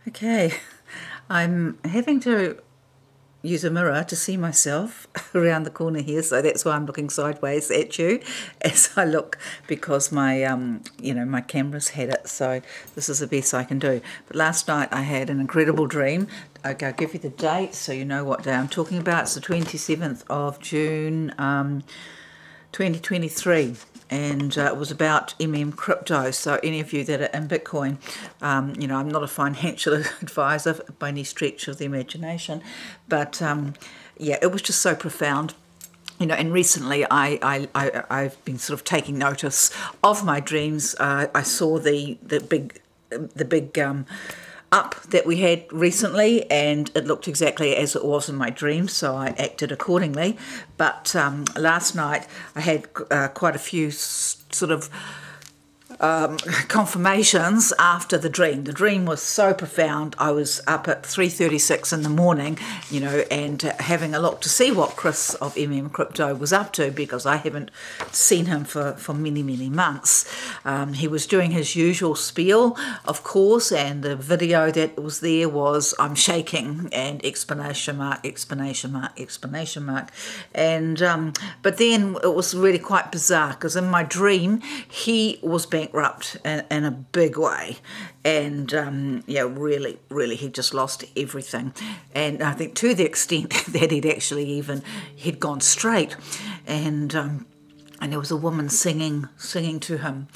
Okay, I'm having to use a mirror to see myself around the corner here, so that's why I'm looking sideways at you as I look, because my my camera's had it, so this is the best I can do. But last night I had an incredible dream. Okay, I'll give you the date so you know what day I'm talking about. It's the 27th of June 2023, and it was about crypto. So any of you that are in Bitcoin, I'm not a financial advisor by any stretch of the imagination, but yeah, it was just so profound. And recently I've been sort of taking notice of my dreams. I saw the big up that we had recently, and it looked exactly as it was in my dreams, so I acted accordingly. But last night I had quite a few sort of confirmations after the dream. The dream was so profound. I was up at 3:36 in the morning, and having a look to see what Chris of Crypto was up to, because I haven't seen him for many, many months. He was doing his usual spiel, of course, and the video that was there was "I'm shaking" and exclamation mark, exclamation mark, exclamation mark. And but then it was really quite bizarre, because in my dream he was bankrupt in a big way, and really he just lost everything, and I think to the extent that he'd gone straight, and there was a woman singing to him,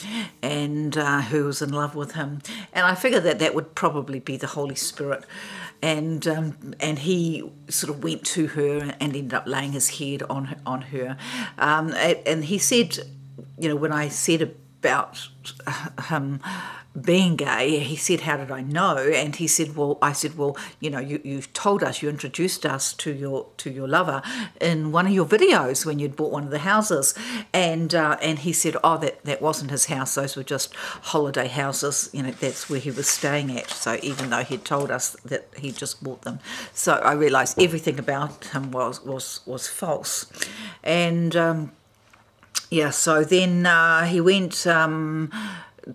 and who was in love with him, and I figured that would probably be the Holy Spirit, and he sort of went to her and ended up laying his head on her, and he said, when I said about him being gay, he said, "How did I know?" And he said, I said, you told us, you introduced us to your lover in one of your videos when you'd bought one of the houses, and he said, "Oh, that wasn't his house, those were just holiday houses, that's where he was staying at." So even though he'd told us that he just bought them, so I realised everything about him was false, and yeah, so then he went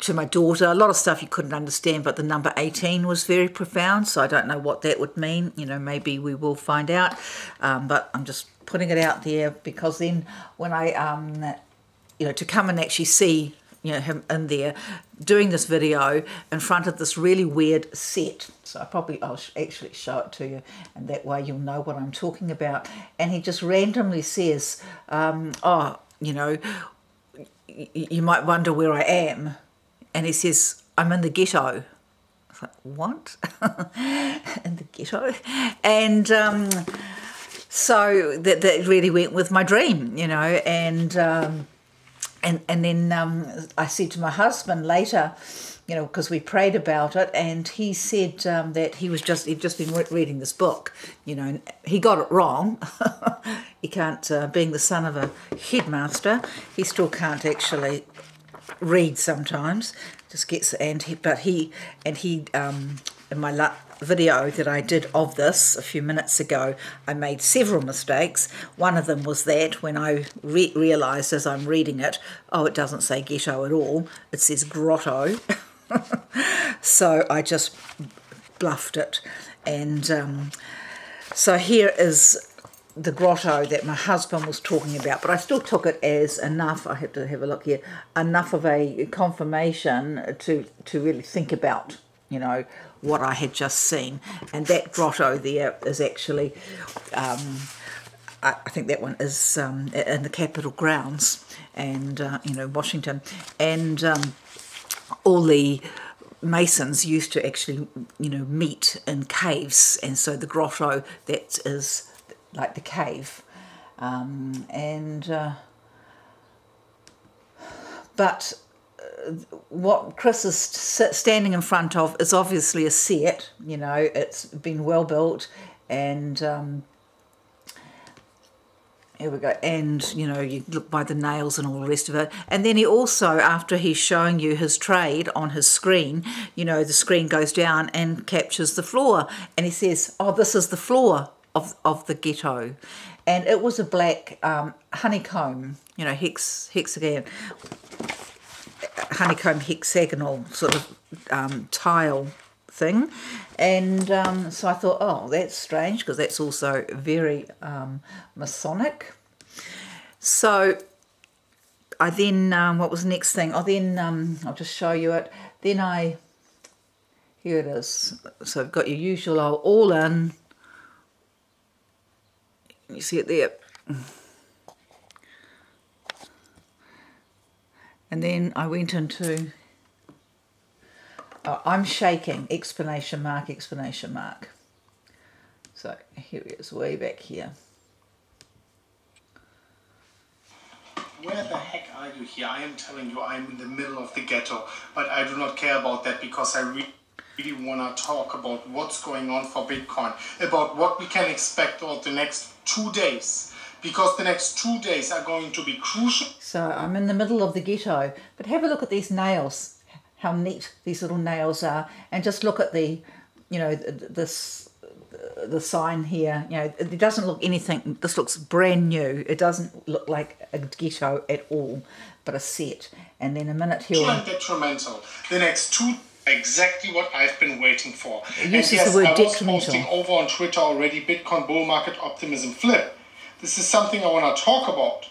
to my daughter. A lot of stuff you couldn't understand, but the number 18 was very profound, so I don't know what that would mean. Maybe we will find out, but I'm just putting it out there, because then when I, to come and actually see, him in there doing this video in front of this really weird set. So I'll actually show it to you, and that way you'll know what I'm talking about. And he just randomly says, you might wonder where I am. And he says, "I'm in the ghetto." I was like, "What?" In the ghetto? And so that really went with my dream, and then I said to my husband later, because we prayed about it, and he said that he'd just been reading this book, he got it wrong. He can't, being the son of a headmaster, he still can't actually read sometimes. Just gets, but he in my video that I did of this a few minutes ago, I made several mistakes. One of them was that when I realised as I'm reading it, it doesn't say ghetto at all, it says grotto. So I just bluffed it, and so here is the grotto that my husband was talking about, but I still took it as enough. I have to have a look here. Enough of a confirmation to really think about, what I had just seen. And that grotto there is actually, I think that one is in the Capitol grounds, and Washington, and all the Masons used to actually, meet in caves, and so the grotto that is like the cave, but what Chris is standing in front of is obviously a set. It's been well built, and here we go, and you look by the nails and all the rest of it. And then he also, after he's showing you his trade on his screen, the screen goes down and captures the floor, and he says, "Oh, this is the floor of the ghetto," and it was a black honeycomb, hexagon, honeycomb hexagonal sort of tile thing. And so I thought, oh, that's strange, because that's also very Masonic. So I then, what was the next thing? I'll just show you it. Then here it is. So I've got your usual all in. You see it there. And then I went into, I'm shaking, exclamation mark, exclamation mark. So here it is, way back here. Where the heck are you here? I am telling you, I'm in the middle of the ghetto, but I do not care about that, because I really want to talk about what's going on for Bitcoin, about what we can expect over the next 2 days, because the next 2 days are going to be crucial. So I'm in the middle of the ghetto, but have a look at these nails, how neat these little nails are, and just look at the, you know, the sign here. You know, it doesn't look anything, this looks brand new. It doesn't look like a ghetto at all, but a set. And then a minute here. Detrimental. The next 2, exactly what I've been waiting for. It uses the word detrimental. I was posting over on Twitter already, Bitcoin bull market optimism flip. This is something I want to talk about.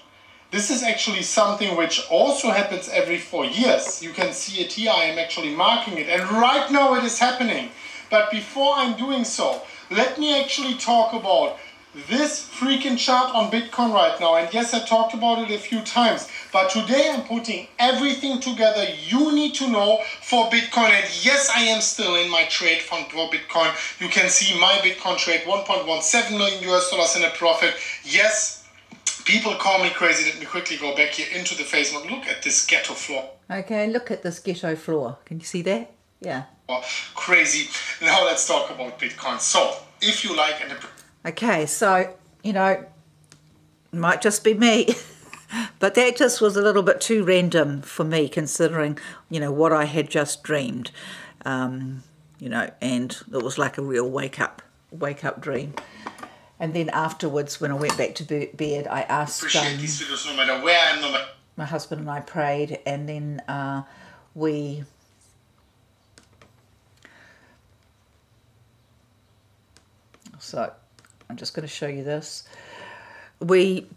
This is actually something which also happens every 4 years. You can see it here. I am actually marking it. And right now it is happening. But before I'm doing so, let me actually talk about this freaking chart on Bitcoin right now. And yes, I talked about it a few times. But today I'm putting everything together you need to know for Bitcoin. And yes, I am still in my trade fund for Bitcoin. You can see my Bitcoin trade, 1.17 million US dollars in a profit. Yes, people call me crazy. Let me quickly go back here into the Facebook. Look at this ghetto floor. Okay, look at this ghetto floor. Can you see that? Yeah. Crazy. Now let's talk about Bitcoin. So, if you like... Okay, so, you know, it might just be me, but that just was a little bit too random for me, considering, you know, what I had just dreamed, you know, and it was like a real wake up dream. And then afterwards, when I went back to bed, I asked... Appreciate these videos no matter where I am, my husband and I prayed, and then we... So I'm just going to show you this. We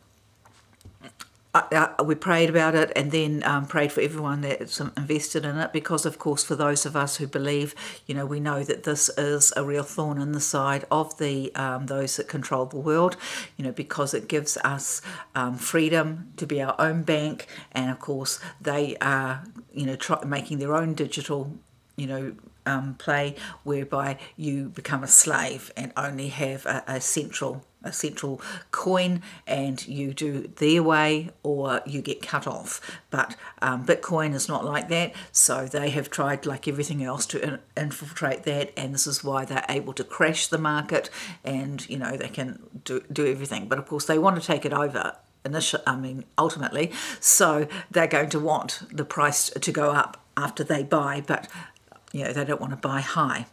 prayed about it, and then prayed for everyone that's invested in it, because of course for those of us who believe, you know, we know that this is a real thorn in the side of the those that control the world, you know, because it gives us freedom to be our own bank, and of course they are, you know, making their own digital, you know, play whereby you become a slave and only have a central coin, and you do their way or you get cut off. But Bitcoin is not like that, so they have tried, like everything else, to infiltrate that, and this is why they're able to crash the market, and you know, they can do everything. But of course they want to take it over ultimately, so they're going to want the price to go up after they buy, but you know, they don't want to buy high.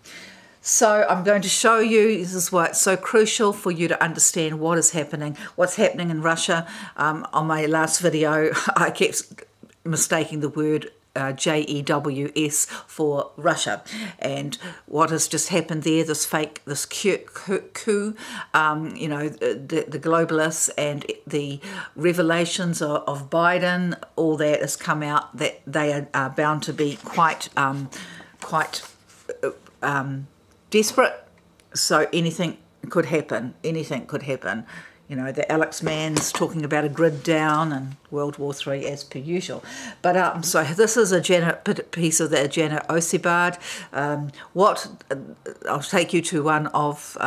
So I'm going to show you, this is why it's so crucial for you to understand what is happening, what's happening in Russia. On my last video, I kept mistaking the word JEWS for Russia, and what has just happened there, this coup, you know, the globalists and the revelations of Biden, all that has come out, that they are bound to be quite desperate. So anything could happen. You know, the Alex Mann's talking about a grid down and World War III as per usual. But so this is a piece of the Janet Osibard. I'll take you to one of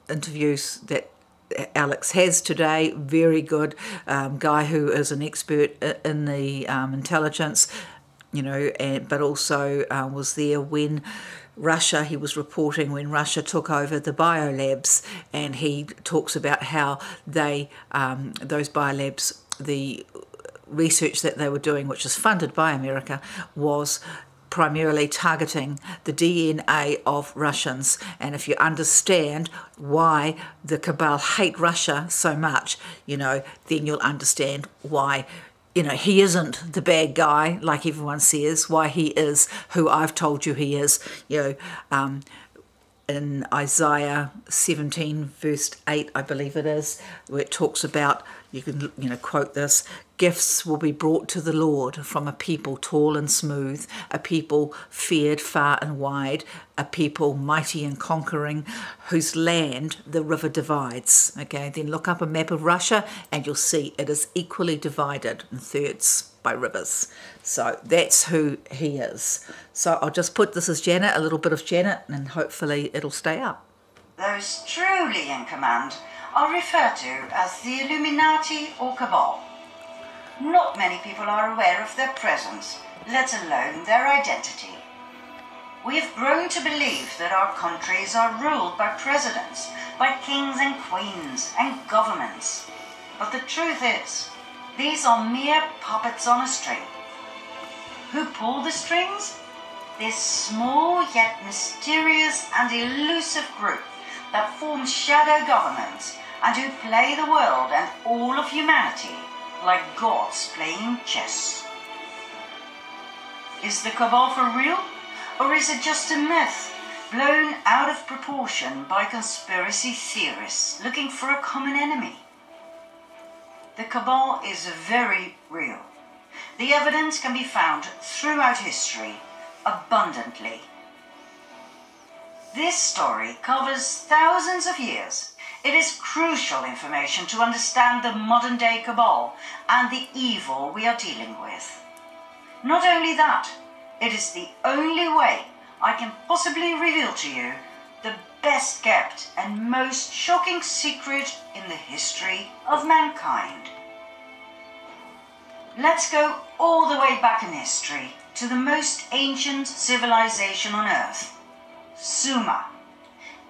interviews that Alex has today. Very good guy who is an expert in the intelligence, you know, but also was there when he was reporting when Russia took over the biolabs, and he talks about how they, those biolabs, the research that they were doing, which is funded by America, was primarily targeting the DNA of Russians. And if you understand why the Cabal hate Russia so much, you know, then you'll understand why he isn't the bad guy like everyone says, why he is who I've told you he is, in Isaiah 17 verse 8, I believe it is, where it talks about, you can quote this, gifts will be brought to the Lord from a people tall and smooth, a people feared far and wide, a people mighty and conquering, whose land the river divides. Okay, then look up a map of Russia and you'll see it is equally divided in thirds by rivers. So that's who he is. So I'll just put this as Janet, a little bit of Janet, and hopefully it'll stay up. Those truly in command are referred to as the Illuminati or Cabal. Not many people are aware of their presence, let alone their identity. We have grown to believe that our countries are ruled by presidents, by kings and queens and governments. But the truth is, these are mere puppets on a string. Who pull the strings? This small yet mysterious and elusive group that forms shadow governments and who play the world and all of humanity like gods playing chess. Is the Cabal for real? Or is it just a myth, blown out of proportion by conspiracy theorists looking for a common enemy? The Cabal is very real. The evidence can be found throughout history, abundantly. This story covers thousands of years. It is crucial information to understand the modern-day Cabal and the evil we are dealing with. Not only that, it is the only way I can possibly reveal to you the best kept and most shocking secret in the history of mankind. Let's go all the way back in history to the most ancient civilization on Earth, Sumer.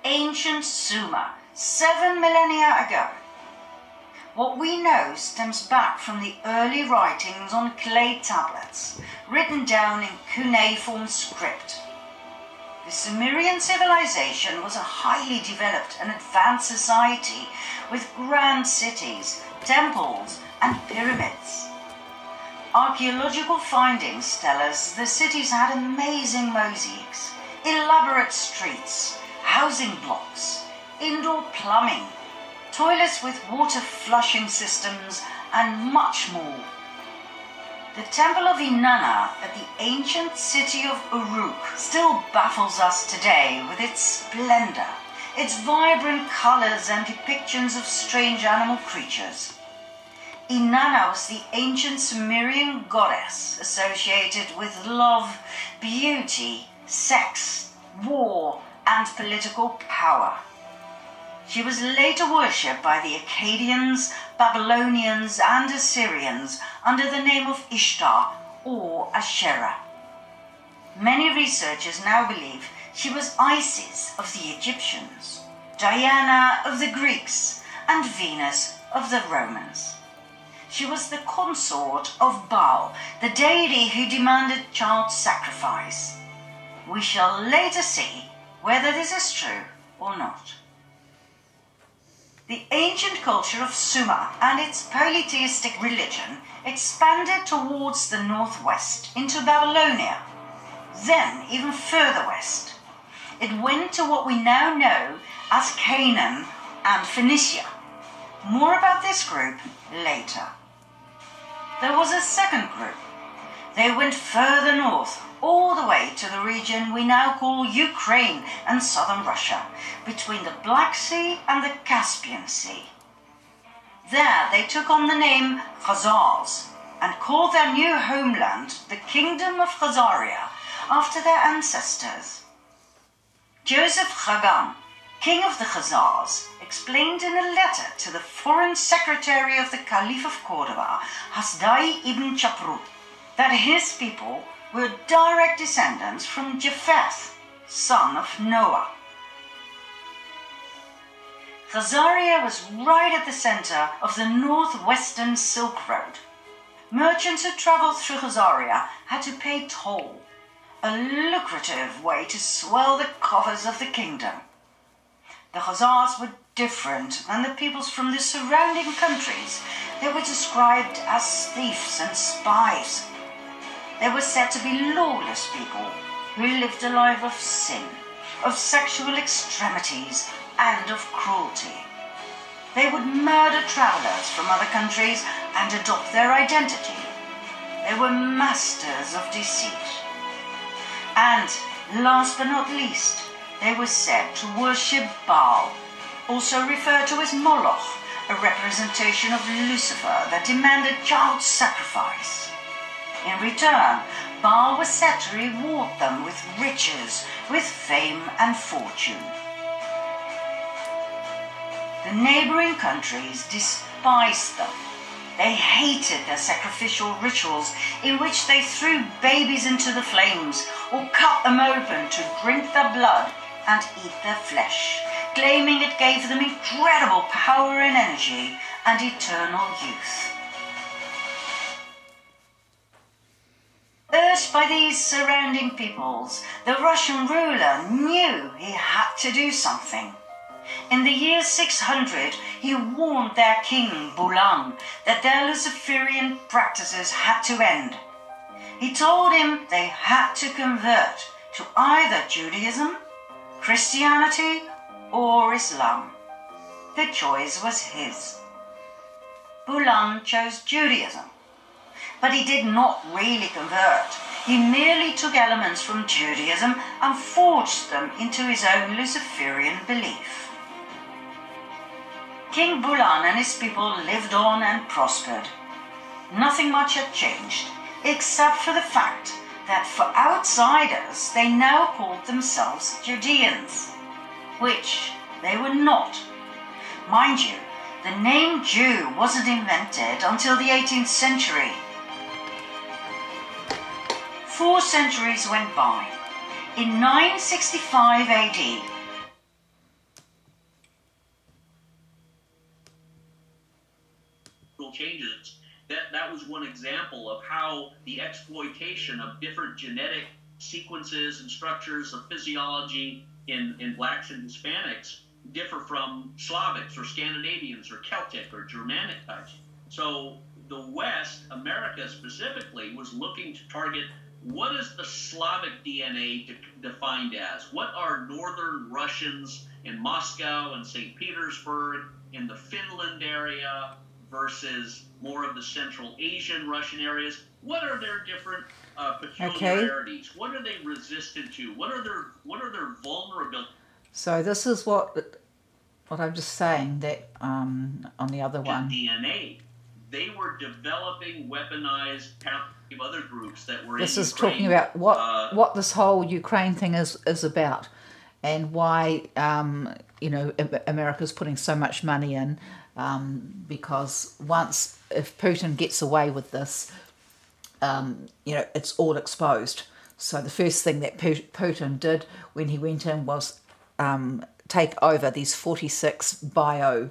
Ancient Sumer, 7 millennia ago. What we know stems back from the early writings on clay tablets, written down in cuneiform script. The Sumerian civilization was a highly developed and advanced society with grand cities, temples, and pyramids. Archaeological findings tell us the cities had amazing mosaics, elaborate streets, housing blocks, indoor plumbing, toilets with water flushing systems, and much more. The temple of Inanna at the ancient city of Uruk still baffles us today with its splendor, its vibrant colors and depictions of strange animal creatures. Inanna was the ancient Sumerian goddess associated with love, beauty, sex, war, and political power. She was later worshipped by the Akkadians, Babylonians, and Assyrians under the name of Ishtar or Asherah. Many researchers now believe she was Isis of the Egyptians, Diana of the Greeks, and Venus of the Romans. She was the consort of Baal, the deity who demanded child sacrifice. We shall later see whether this is true or not. The ancient culture of Sumer and its polytheistic religion expanded towards the northwest into Babylonia, then even further west. It went to what we now know as Canaan and Phoenicia. More about this group later. There was a second group. They went further north, all the way to the region we now call Ukraine and southern Russia, between the Black Sea and the Caspian Sea. There they took on the name Khazars and called their new homeland the Kingdom of Khazaria after their ancestors. Joseph Chagan, king of the Khazars, explained in a letter to the foreign secretary of the Caliph of Cordoba, Hasdai ibn Chaprut, that his people were direct descendants from Japheth, son of Noah. Khazaria was right at the center of the northwestern Silk Road. Merchants who traveled through Khazaria had to pay toll, a lucrative way to swell the coffers of the kingdom. The Khazars were different than the peoples from the surrounding countries They were described as thieves and spies. They were said to be lawless people who lived a life of sin, of sexual extremities, and of cruelty. They would murder travelers from other countries and adopt their identity. They were masters of deceit. And, last but not least, they were said to worship Baal, also referred to as Moloch, a representation of Lucifer that demanded child sacrifice. In return, Baal was said to reward them with riches, with fame and fortune. The neighboring countries despised them. They hated their sacrificial rituals in which they threw babies into the flames or cut them open to drink their blood and eat their flesh, claiming it gave them incredible power and energy and eternal youth. Urged by these surrounding peoples, the Russian ruler knew he had to do something. In the year 600, he warned their king, Bulan, that their Luciferian practices had to end. He told him they had to convert to either Judaism, Christianity, or Islam. The choice was his. Bulan chose Judaism. But he did not really convert. He merely took elements from Judaism and forged them into his own Luciferian belief. King Bulan and his people lived on and prospered. Nothing much had changed, except for the fact that for outsiders they now called themselves Judeans, which they were not. Mind you, the name Jew wasn't invented until the 18th century. 4 centuries went by. In 965 AD, changes. That was one example of how the exploitation of different genetic sequences and structures of physiology in blacks and Hispanics differ from Slavics or Scandinavians or Celtic or Germanic types. So the West, America specifically, was looking to target what is the Slavic DNA defined as? What are Northern Russians in Moscow and St. Petersburg, in the Finland area, versus more of the Central Asian Russian areas? What are their different peculiarities? Okay. What are they resistant to? What are their vulnerabilities? So this is what I'm just saying, that on the other one. DNA. They were developing weaponized other groups that were this in is Ukraine. Talking about what this whole Ukraine thing is about, and why America's putting so much money in, because if Putin gets away with this, it's all exposed. So the first thing that Putin did when he went in was take over these 46 bio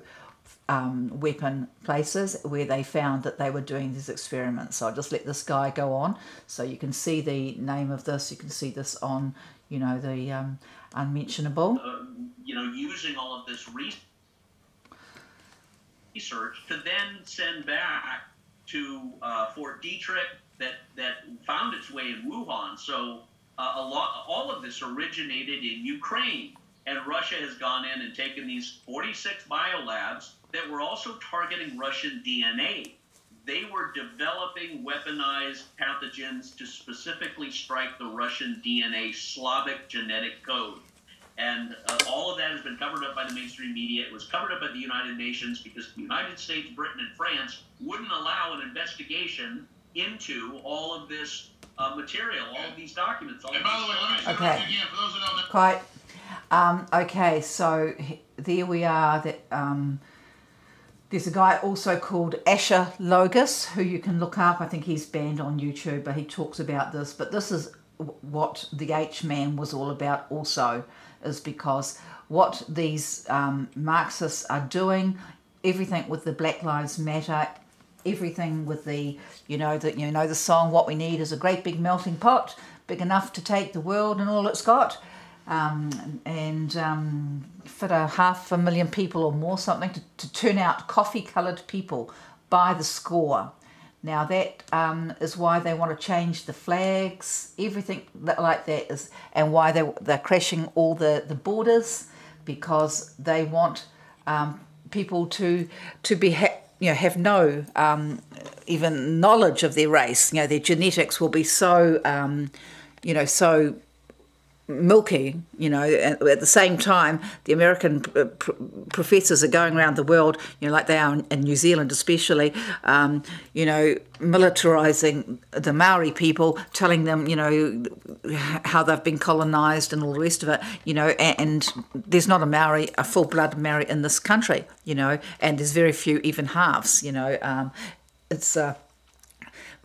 weapon places where they found that they were doing these experiments. So I'll just let this guy go on. So you can see the name of this. You can see this on, the unmentionable. Using all of this research to then send back to Fort Detrick that found its way in Wuhan. So all of this originated in Ukraine, and Russia has gone in and taken these 46 biolabs that were also targeting Russian DNA. They were developing weaponized pathogens to specifically strike the Russian DNA Slavic genetic code. And all of that has been covered up by the mainstream media. It was covered up by the United Nations because the United States, Britain, and France wouldn't allow an investigation into all of this material, all of these documents. And by the way, let me say okay. again, for those who don't know. Quite. Okay, so there we are. There's a guy also called Asher Logus, who you can look up. I think he's banned on YouTube, but he talks about this. But this is what the H-Man was all about also, is because what these Marxists are doing, everything with the Black Lives Matter, everything with the, the song, what we need is a great big melting pot, big enough to take the world and all it's got. And fit 500,000 people or more, something, to turn out coffee-coloured people by the score. Now that is why they want to change the flags, everything like that is, and why they're crashing all the borders, because they want people to be have no even knowledge of their race. Their genetics will be so so milky, and at the same time the American professors are going around the world, like they are in New Zealand especially, militarizing the Maori people, telling them, how they've been colonized and all the rest of it, and there's not a full-blood Maori in this country, and there's very few even halves, it's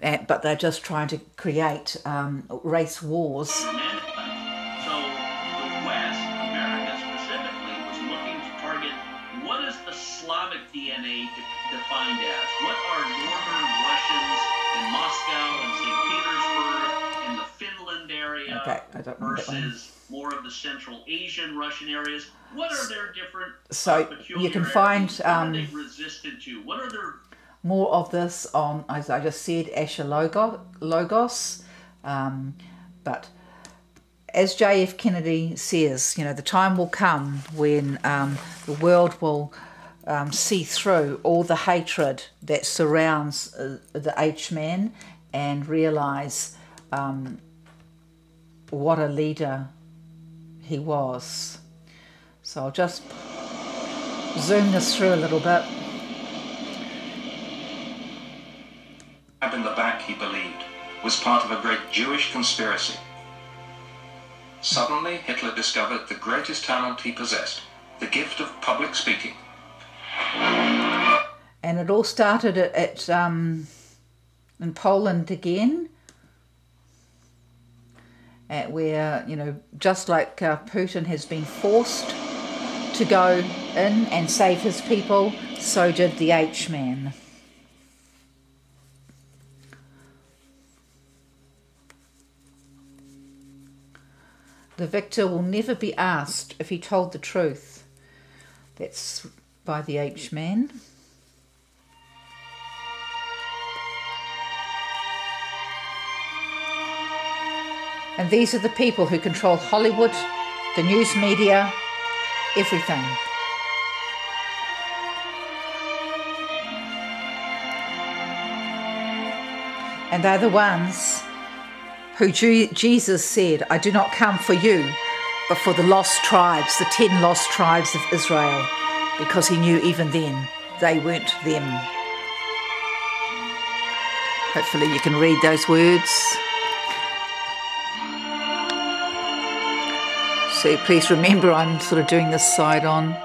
but they're just trying to create race wars. Slavic DNA defined as? What are Northern Russians in Moscow and St. Petersburg in the Finland area versus more of the Central Asian Russian areas? What are their different you can find what are they resistant to? What are their more of this on, as I just said, Asher Logos, but as J.F. Kennedy says, the time will come when the world will see through all the hatred that surrounds the H-man and realise what a leader he was. So I'll just zoom this through a little bit. In the back, he believed, was part of a great Jewish conspiracy. Suddenly, Hitler discovered the greatest talent he possessed, the gift of public speaking. And it all started at in Poland again, where, just like Putin has been forced to go in and save his people, so did the H-man. The victor will never be asked if he told the truth. That's by the H-man. And these are the people who control Hollywood, the news media, everything. And they're the ones who Jesus said, I do not come for you, but for the lost tribes, the 10 lost tribes of Israel, because he knew even then they weren't them. Hopefully you can read those words. So please remember, I'm sort of doing this side on.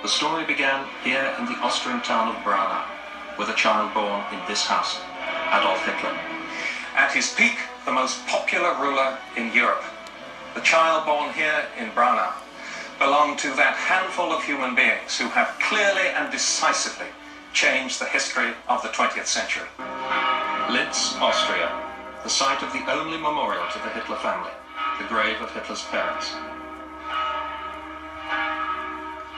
The story began here in the Austrian town of Braunau, with a child born in this house, Adolf Hitler. At his peak, the most popular ruler in Europe. The child born here in Braunau belonged to that handful of human beings who have clearly and decisively changed the history of the 20th century. Linz, Austria, the site of the only memorial to the Hitler family, the grave of Hitler's parents.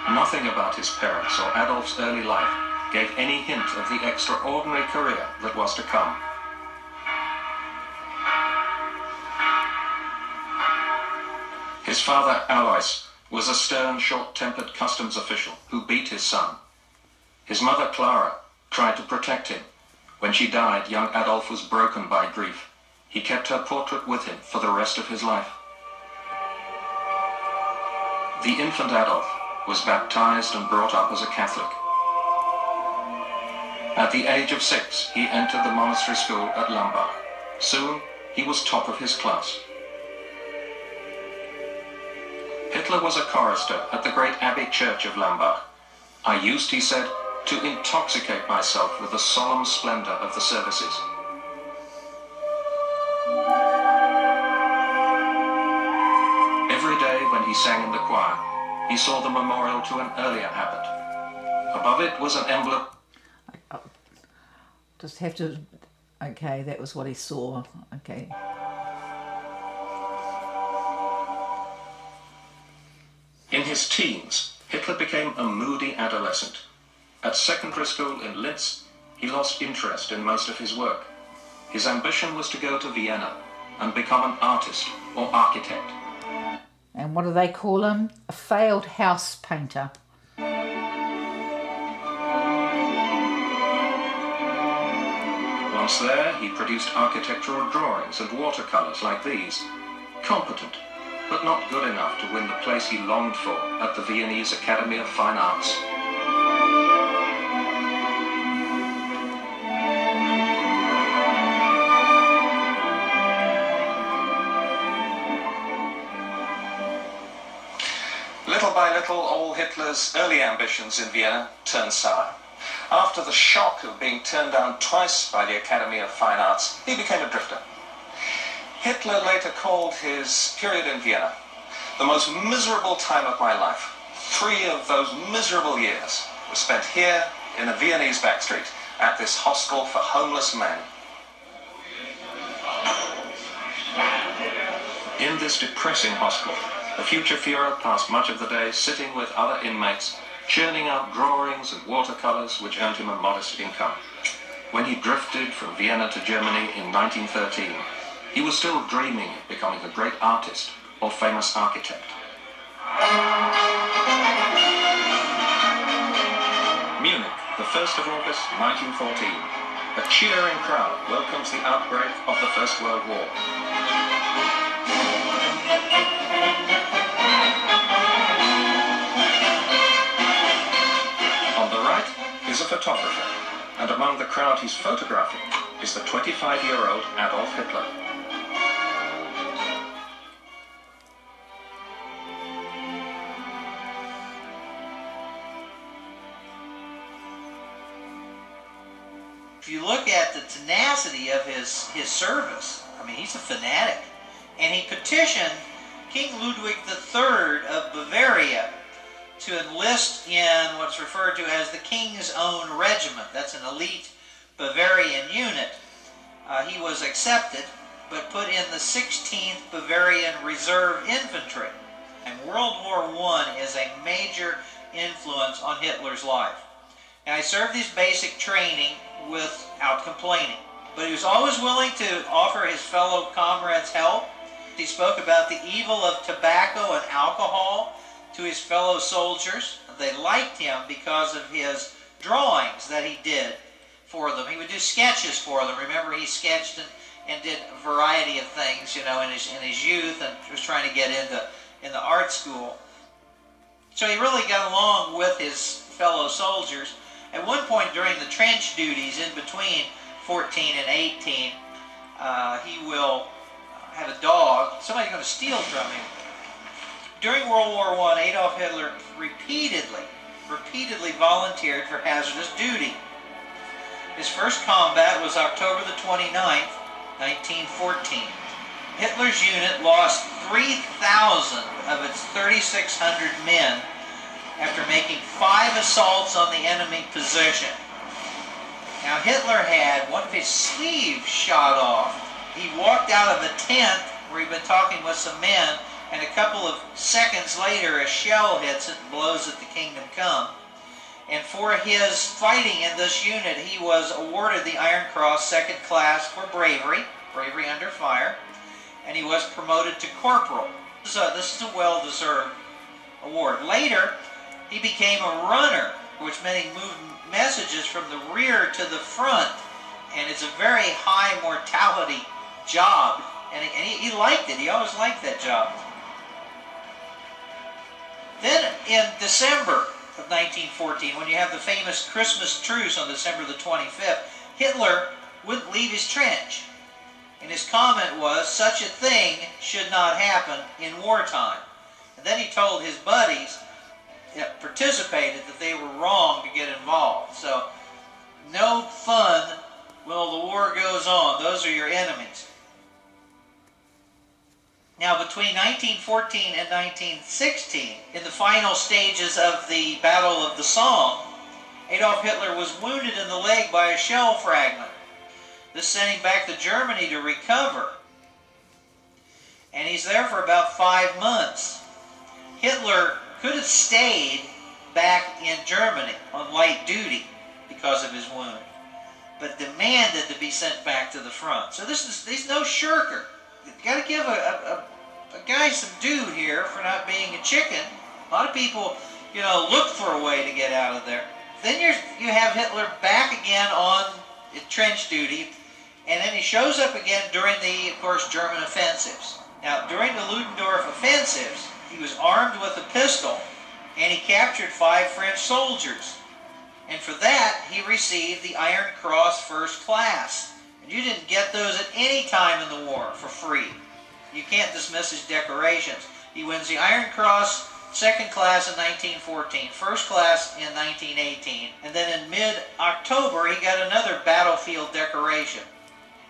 Nothing about his parents or Adolf's early life gave any hint of the extraordinary career that was to come. His father, Alois, was a stern, short-tempered customs official who beat his son. His mother, Clara, tried to protect him. When she died, young Adolf was broken by grief. He kept her portrait with him for the rest of his life. The infant Adolf was baptized and brought up as a Catholic. At the age of 6, he entered the monastery school at Lambach, Soon, he was top of his class. Hitler was a chorister at the great Abbey Church of Lambach. I used, he said, to intoxicate myself with the solemn splendor of the services. Every day when he sang in the choir, he saw the memorial to an earlier abbot. Above it was an emblem. Just have to... Okay, that was what he saw. Okay. In his teens, Hitler became a moody adolescent. At secondary school in Linz, he lost interest in most of his work. His ambition was to go to Vienna and become an artist or architect. And what do they call him? A failed house painter. Once there, he produced architectural drawings and watercolors like these. Competent, but not good enough to win the place he longed for at the Viennese Academy of Fine Arts. Little by little, all Hitler's early ambitions in Vienna turned sour. After the shock of being turned down twice by the Academy of Fine Arts, he became a drifter. Hitler later called his period in Vienna the most miserable time of my life. 3 of those miserable years were spent here in a Viennese backstreet at this hostel for homeless men. In this depressing hostel, the future Führer passed much of the day sitting with other inmates, churning out drawings and watercolors which earned him a modest income. When he drifted from Vienna to Germany in 1913, he was still dreaming of becoming a great artist or famous architect. Munich, the 1st of August 1914. A cheering crowd welcomes the outbreak of the First World War. On the right is a photographer, and among the crowd he's photographing is the 25-year-old Adolf Hitler. If you look at the tenacity of his service, I mean, he's a fanatic. And he petitioned King Ludwig III of Bavaria to enlist in what's referred to as the King's Own Regiment. That's an elite Bavarian unit. He was accepted, but put in the 16th Bavarian Reserve Infantry. And World War I is a major influence on Hitler's life. And I served his basic training without complaining. But he was always willing to offer his fellow comrades help. He spoke about the evil of tobacco and alcohol to his fellow soldiers. They liked him because of his drawings that he did for them. He would do sketches for them. Remember, he sketched and did a variety of things, you know, in his youth, and was trying to get into art school. So he really got along with his fellow soldiers. At one point during the trench duties in between 14 and 18, he will have a dog. Somebody's going to steal from him. During World War I, Adolf Hitler repeatedly volunteered for hazardous duty. His first combat was October the 29th, 1914. Hitler's unit lost 3,000 of its 3,600 men after making 5 assaults on the enemy position. Now Hitler had one of his sleeves shot off. He walked out of a tent where he'd been talking with some men, and a couple of seconds later a shell hits it and blows at the Kingdom Come. And for his fighting in this unit, he was awarded the Iron Cross 2nd class for bravery under fire, and he was promoted to corporal. This is a well-deserved award. Later, he became a runner, which meant he moved messages from the rear to the front, and it's a very high mortality job, and he liked it. He always liked that job. Then in December of 1914, when you have the famous Christmas truce on December the 25th, Hitler wouldn't leave his trench. And his comment was, such a thing should not happen in wartime. And then he told his buddies that participated that they were wrong to get involved. So, no fun while the war goes on. Those are your enemies. Now, between 1914 and 1916, in the final stages of the Battle of the Somme, Adolf Hitler was wounded in the leg by a shell fragment. This sent him back to Germany to recover. And he's there for about 5 months. Hitler could have stayed back in Germany on light duty because of his wound, but demanded to be sent back to the front. So he's no shirker. You've got to give a guy some due here for not being a chicken. A lot of people, you know, look for a way to get out of there. Then you have Hitler back again on trench duty, and then he shows up again during the, of course, German offensives. Now, during the Ludendorff offensives, he was armed with a pistol, and he captured 5 French soldiers. And for that, he received the Iron Cross First Class. And you didn't get those at any time in the war for free. You can't dismiss his decorations. He wins the Iron Cross Second Class in 1914, First Class in 1918, and then in mid-October he got another battlefield decoration.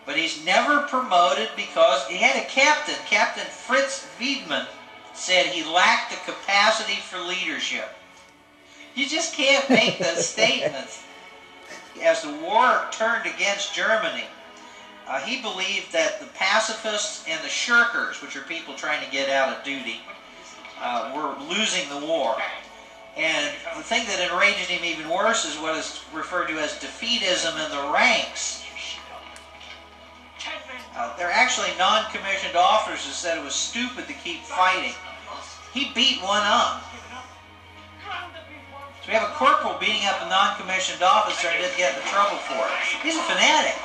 But he's never promoted because he had a captain. Captain Fritz Wiedemann said he lacked the capacity for leadership. You just can't make those statements. As the war turned against Germany, he believed that the pacifists and the shirkers, which are people trying to get out of duty, were losing the war. And the thing that enraged him even worse is what is referred to as defeatism in the ranks. There are actually non-commissioned officers who said it was stupid to keep fighting. He beat one up. So we have a corporal beating up a non-commissioned officer and didn't get into trouble for it. He's a fanatic.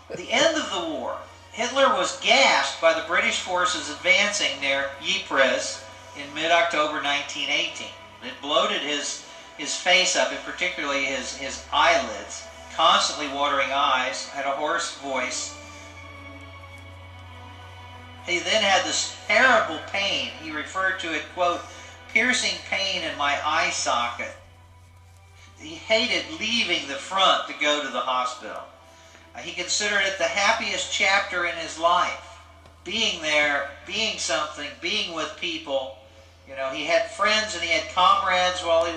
At the end of the war, Hitler was gassed by the British forces advancing near Ypres in mid-October 1918. It bloated his face up, and particularly his eyelids, constantly watering eyes, had a hoarse voice. He then had this terrible pain. He referred to it, quote, piercing pain in my eye socket. He hated leaving the front to go to the hospital. He considered it the happiest chapter in his life. Being there, being something, being with people. You know, he had friends and he had comrades while he...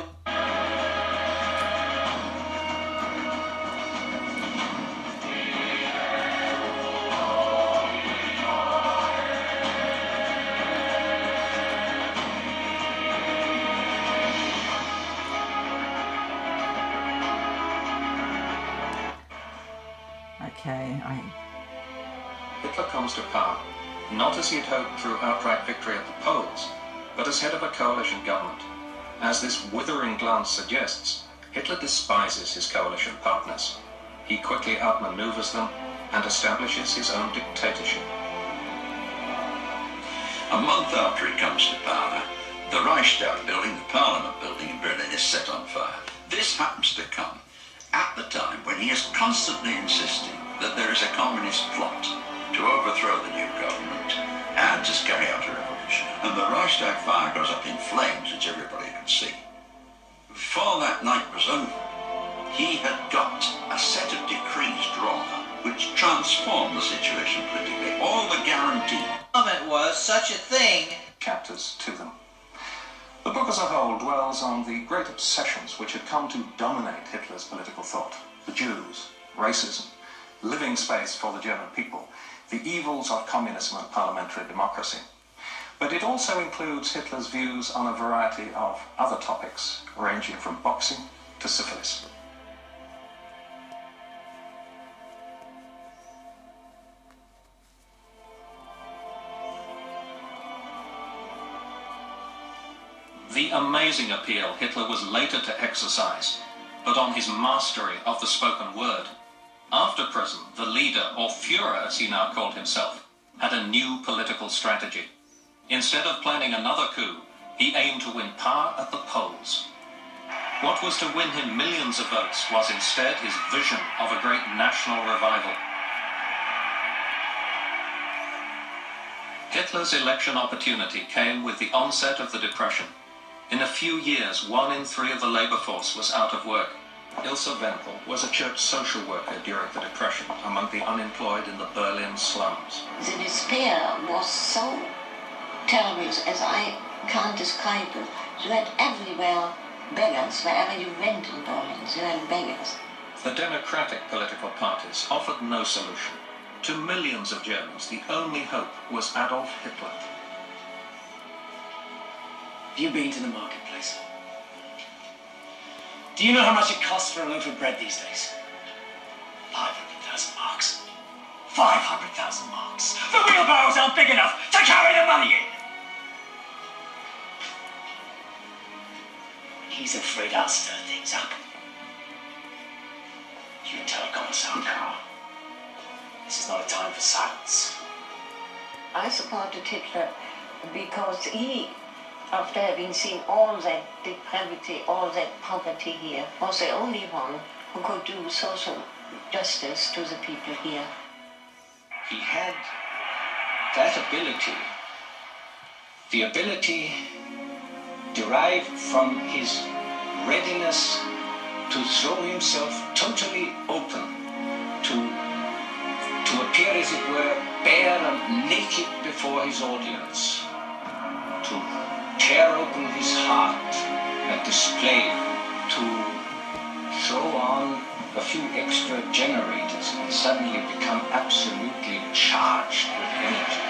Hitler comes to power, not as he had hoped through outright victory at the polls, but as head of a coalition government. As this withering glance suggests, Hitler despises his coalition partners. He quickly outmaneuvers them and establishes his own dictatorship. A month after he comes to power, the Reichstag building, the Parliament building in Berlin, is set on fire. This happens to come at the time when he is constantly insisting that there is a communist plot to overthrow the new government and to carry out a revolution. And the Reichstag fire goes up in flames, which everybody can see. Before that night was over, he had got a set of decrees drawn up which transformed the situation politically. All the guarantees. The comment was such a thing. Chapters to them. The book as a whole dwells on the great obsessions which had come to dominate Hitler's political thought. The Jews, racism, living space for the German people, the evils of communism and parliamentary democracy. But it also includes Hitler's views on a variety of other topics, ranging from boxing to syphilis. The amazing appeal Hitler was later to exercise, but on his mastery of the spoken word. After prison, the leader, or Führer as he now called himself, had a new political strategy. Instead of planning another coup, he aimed to win power at the polls. What was to win him millions of votes was instead his vision of a great national revival. Hitler's election opportunity came with the onset of the Depression. In a few years, 1 in 3 of the labor force was out of work. Ilse Wenzel was a church social worker during the Depression among the unemployed in the Berlin slums. The despair was so terrible as I can't describe it. You had everywhere beggars, wherever you went in Berlin, you had beggars. The democratic political parties offered no solution. To millions of Germans, the only hope was Adolf Hitler. Have you been to the marketplace? Do you know how much it costs for a loaf of bread these days? 500,000 marks. 500,000 marks. The wheelbarrows aren't big enough to carry the money in. He's afraid I'll stir things up. You can tell Commissar Karl. This is not a time for silence. I supported Hitler because he, after having seen all that depravity, all that poverty here, was the only one who could do social justice to the people here. He had that ability, the ability derived from his readiness to throw himself totally open, to appear, as it were, bare and naked before his audience, to tear open his heart and display, to throw on a few extra generators and suddenly become absolutely charged with energy.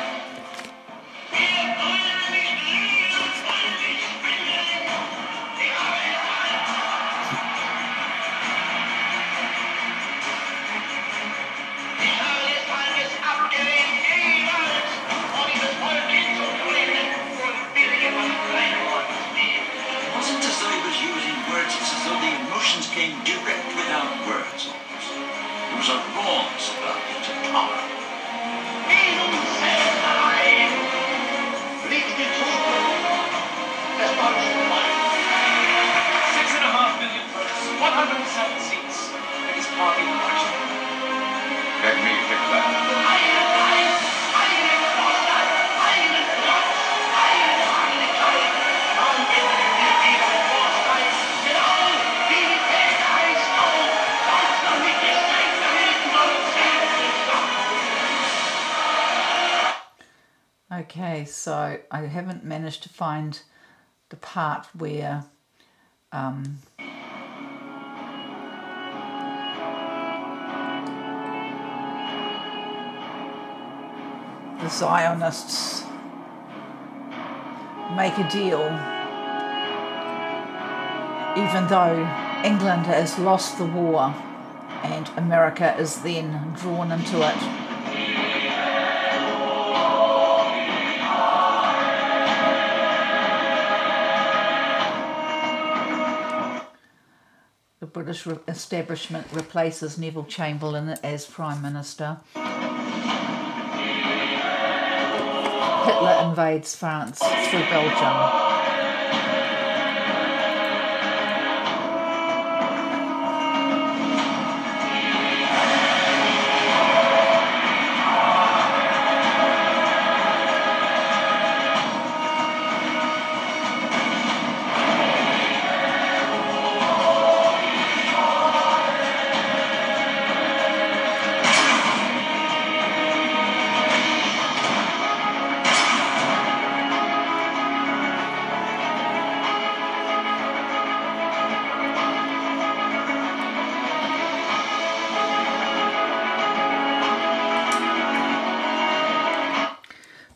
Came direct without words. It was a raw spark to power. 6.5 million votes, 107 seats. Biggest party in the election. Let me Hitler. Okay, so I haven't managed to find the part where the Zionists make a deal, even though England has lost the war and America is then drawn into it. The British establishment replaces Neville Chamberlain as Prime Minister. Hitler invades France through Belgium.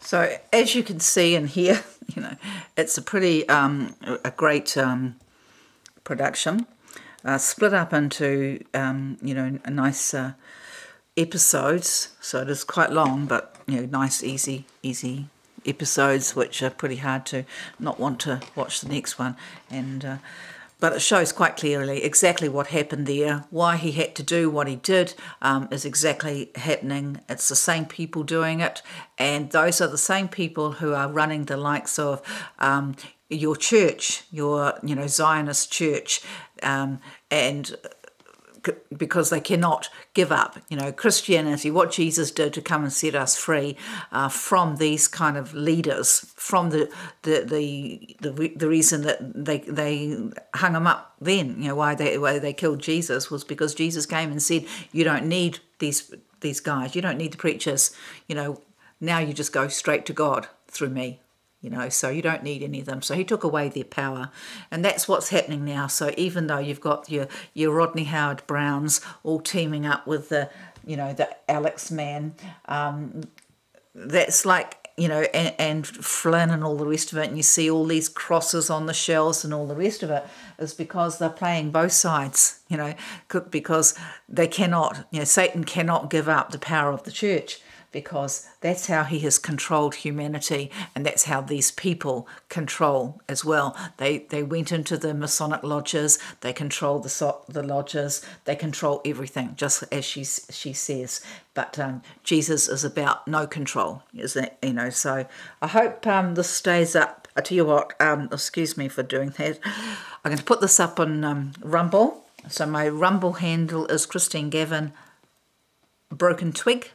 So as you can see in here, you know, it's a pretty, a great production, split up into, you know, a nice episodes. So it is quite long, but, you know, nice, easy episodes, which are pretty hard to not want to watch the next one. And but it shows quite clearly exactly what happened there, why he had to do what he did is exactly happening. It's the same people doing it, and those are the same people who are running the likes of your church, your Zionist church, and because they cannot give up, you know, Christianity, what Jesus did to come and set us free from these kind of leaders, from the reason that they hung him up then, you know, why they killed Jesus was because Jesus came and said, you don't need these guys, you don't need the preachers, you know, now you just go straight to God through me. You know, so you don't need any of them. So he took away their power. And that's what's happening now. So even though you've got your Rodney Howard Browns all teaming up with the Alex man, that's like, you know, and Flynn and all the rest of it, and you see all these crosses on the shells and all the rest of it, is because they're playing both sides, you know, because they cannot, you know, Satan cannot give up the power of the church, because that's how he has controlled humanity, and that's how these people control as well. They went into the Masonic lodges, they control the lodges, they control everything, just as she says. But Jesus is about no control, isn't it? You know, so I hope this stays up. I tell you what, excuse me for doing that. I'm going to put this up on Rumble. So my Rumble handle is Christine Gavin Broken Twig.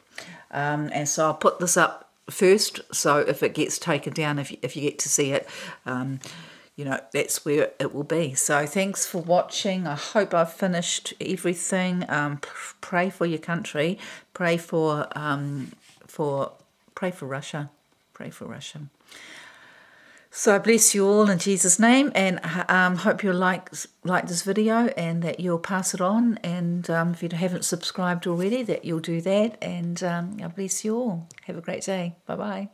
And so I'll put this up first, so if it gets taken down, if you get to see it, you know, that's where it will be. So thanks for watching. I hope I've finished everything. Pray for your country. Pray for Russia. Pray for Russia. So I bless you all in Jesus' name, and hope you'll like this video and that you'll pass it on. And if you haven't subscribed already, that you'll do that. And I bless you all. Have a great day. Bye-bye.